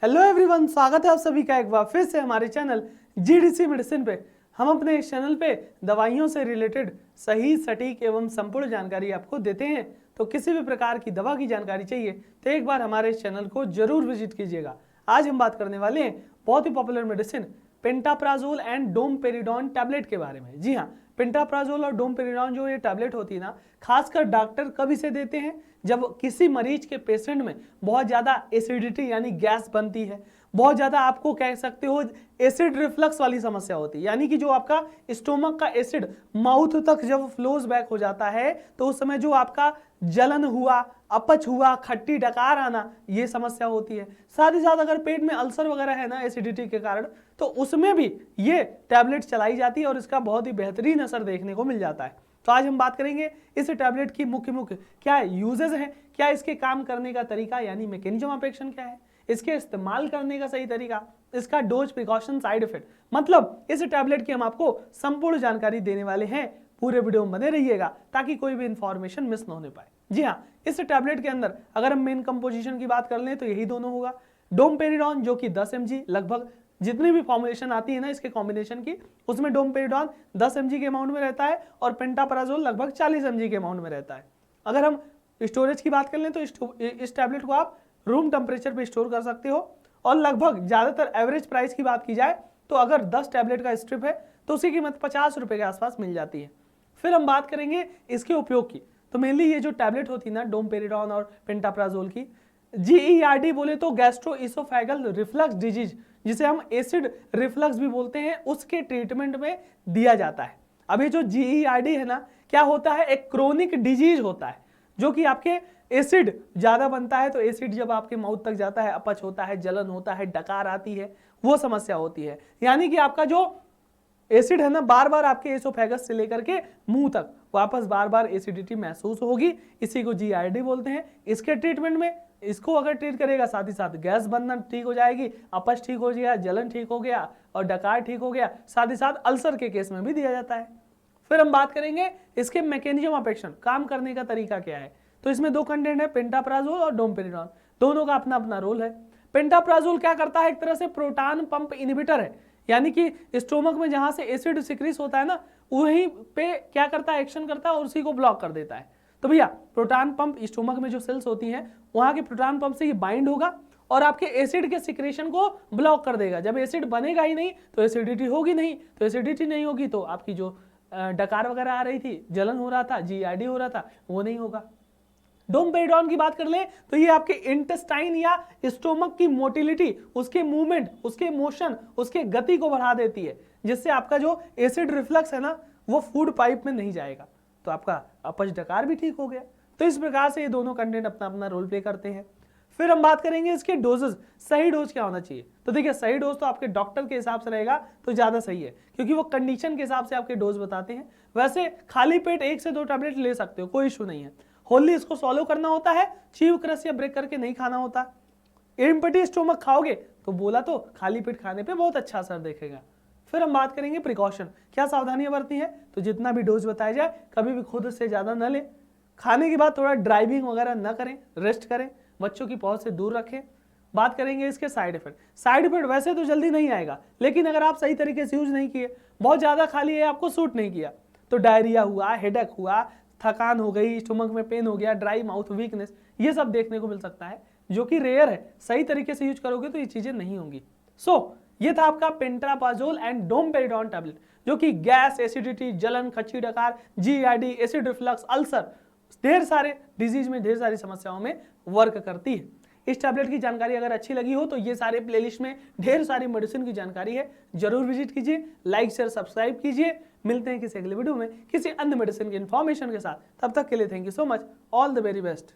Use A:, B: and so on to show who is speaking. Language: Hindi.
A: हेलो एवरीवन, स्वागत है आप सभी का एक बार फिर से हमारे चैनल जीडीसी मेडिसिन पे। हम अपने इस चैनल पे दवाइयों से रिलेटेड सही, सटीक एवं संपूर्ण जानकारी आपको देते हैं। तो किसी भी प्रकार की दवा की जानकारी चाहिए तो एक बार हमारे इस चैनल को जरूर विजिट कीजिएगा। आज हम बात करने वाले हैं बहुत ही popular medicine pantoprazole and domperidone tablet के बारे में। जी हाँ, पेंटाप्राजोल और डोमपेरिडोन जो ये टैबलेट होती है ना, खासकर डॉक्टर कब इसे देते हैं? जब किसी मरीज के पेशेंट में बहुत ज़्यादा एसिडिटी यानी गैस बनती है, बहुत ज़्यादा आपको कह सकते हो एसिड रिफ्लक्स वाली समस्या होती है, यानी कि जो आपका स्टोमक का एसिड माउथ तक जब फ्लोज बैक हो जाता है तो उस समय जो आपका जलन हुआ, अपच हुआ, खट्टी डकार आना, ये समस्या होती है। साथ ही साथ अगर पेट में अल्सर वगैरह है ना एसिडिटी के कारण, तो उसमें भी ये टैबलेट चलाई जाती है और इसका बहुत ही बेहतरीन असर देखने को मिल जाता है। तो आज हम बात करेंगे इस टैबलेट की मुख्य क्या यूजेस हैं, क्या इसके काम करने का तरीका यानी मैकेनिज्म ऑफ एक्शन क्या है, इसके इस्तेमाल करने का सही तरीका, इसका डोज, प्रिकॉशन, साइड इफेक्ट, मतलब इस टैबलेट की हम आपको संपूर्ण जानकारी देने वाले हैं। पूरे वीडियो में बने रहिएगा ताकि कोई भी इंफॉर्मेशन मिस ना होने पाए। जी हाँ, इस टैबलेट के अंदर अगर हम मेन कंपोजिशन की बात कर लें तो यही दोनों होगा। डोमपेरिडोन जो कि 10 mg, लगभग जितनी भी फॉर्मुलेशन आती है ना इसके कॉम्बिनेशन की, उसमें डोमपेरिडोन 10 mg के अमाउंट में रहता है और पेंटाप्राजोल लगभग 40 mg के अमाउंट में रहता है। अगर हम स्टोरेज की बात कर लें तो इस टैबलेट को आप रूम टेम्परेचर पे स्टोर कर सकते हो और लगभग ज़्यादातर एवरेज प्राइस की बात की जाए तो अगर 10 टैबलेट का स्ट्रिप है तो उसकी कीमत 50 रुपये के आसपास मिल जाती है। फिर हम बात करेंगे इसके उपयोग की। तो मेनली ये जो टैबलेट होती है ना डोमपेरिडोन और पेंटाप्राजोल की, GERD बोले तो गैस्ट्रोइसोफेगल रिफ्लक्स डिजीज, जिसे हम एसिड रिफ्लक्स भी बोलते हैं, उसके ट्रीटमेंट में दिया जाता है। अब ये जो GERD है ना, क्या होता है? एक क्रोनिक डिजीज होता है जो कि आपके एसिड ज्यादा बनता है, तो एसिड जब आपके माउथ तक जाता है, अपच होता है, जलन होता है, डकार आती है, वो समस्या होती है। यानी कि आपका जो एसिड है ना, बार बार आपके एसोफेगस से लेकर के मुंह तक वापस बार बार एसिडिटी महसूस होगी, इसी को GERD बोलते हैं। इसके ट्रीटमेंट में इसको अगर ट्रीट करेगा, साथ ही साथ गैस बनना ठीक हो जाएगी, अपच ठीक हो गया, जलन ठीक हो गया और डकार ठीक हो गया, साथ ही साथ अल्सर के केस में भी दिया जाता है। फिर हम बात करेंगे इसके मैकेनिज्म ऑफ एक्शन, काम करने का तरीका क्या है। तो इसमें दो कंटेंट है, पेंटाप्राजोल और डोमपेरिडोन, दोनों का अपना अपना रोल है। पेंटाप्राजोल क्या करता है? एक तरह से प्रोटॉन पंप इनहिबिटर है, यानी कि स्टोमक में जहां से एसिड सिक्रीज होता है ना, वहीं पे क्या करता है? एक्शन करता है और उसी को ब्लॉक कर देता है। तो भैया प्रोटॉन पंप, स्टोमक में जो सेल्स होती हैं वहां के प्रोटॉन पंप से ये बाइंड होगा और आपके एसिड के सिक्रेशन को ब्लॉक कर देगा। जब एसिड बनेगा ही नहीं तो एसिडिटी होगी नहीं, तो एसिडिटी नहीं होगी तो आपकी जो डकार वगैरह आ रही थी, जलन हो रहा था, GERD हो रहा था, वो नहीं होगा। डोमपेरिडोन की बात कर लें तो ये आपके इंटेस्टाइन या स्टोमक की मोटिलिटी, उसके मूवमेंट, उसके मोशन, उसके गति को बढ़ा देती है, जिससे आपका जो एसिड रिफ्लक्स है ना, वो फूड पाइप में नहीं जाएगा, तो आपका अपच डकार भी ठीक हो गया। तो इस प्रकार से ये दोनों कंटेंट अपना अपना रोल प्ले करते हैं। फिर हम बात करेंगे इसके डोजेस, सही डोज क्या होना चाहिए। तो देखिए, सही डोज तो आपके डॉक्टर के हिसाब से रहेगा तो ज्यादा सही है, क्योंकि वो कंडीशन के हिसाब से आपके डोज बताते हैं। वैसे खाली पेट 1 से 2 टैबलेट ले सकते हो, कोई इशू नहीं है। होली इसको सॉलो करना होता है, च्यू, क्रश या ब्रेक करके नहीं खाना होता। एम्प्टी स्टोमक खाओगे तो बोला तो खाली पेट खाने पे बहुत अच्छा असर देखेगा। फिर हम बात करेंगे प्रिकॉशन, क्या सावधानियां बरती है। तो जितना भी डोज बताया जाए, कभी भी खुद से ज्यादा न ले, खाने के बाद थोड़ा ड्राइविंग वगैरह न करें, रेस्ट करें, बच्चों की पहुंच से दूर रखें। बात करेंगे इसके साइड इफेक्ट। साइड इफेक्ट वैसे तो जल्दी नहीं आएगा, लेकिन अगर आप सही तरीके से यूज नहीं किए, बहुत ज्यादा खा लिए, आपको सूट नहीं किया, तो डायरिया हुआ, हेडेक हुआ, थकान हो गई, स्टोमक में पेन हो गया, ड्राई माउथ, वीकनेस, ये सब देखने को मिल सकता है, जो कि रेयर है। सही तरीके से यूज करोगे तो ये चीजें नहीं होंगी। ये था आपका पेंटाप्राजोल एंड डोमपेरिडोन टैबलेट, जो कि गैस, एसिडिटी, जलन, खच्ची डकार, GERD, एसिड रिफ्लक्स, अल्सर, ढेर सारे डिजीज में, ढेर सारी समस्याओं में वर्क करती है। इस टैबलेट की जानकारी अगर अच्छी लगी हो तो ये सारे प्लेलिस्ट में ढेर सारी मेडिसिन की जानकारी है, जरूर विजिट कीजिए, लाइक शेयर सब्सक्राइब कीजिए। मिलते हैं किसी अगले वीडियो में किसी अन्य मेडिसिन की इंफॉर्मेशन के साथ। तब तक के लिए thank you so much, all the very best.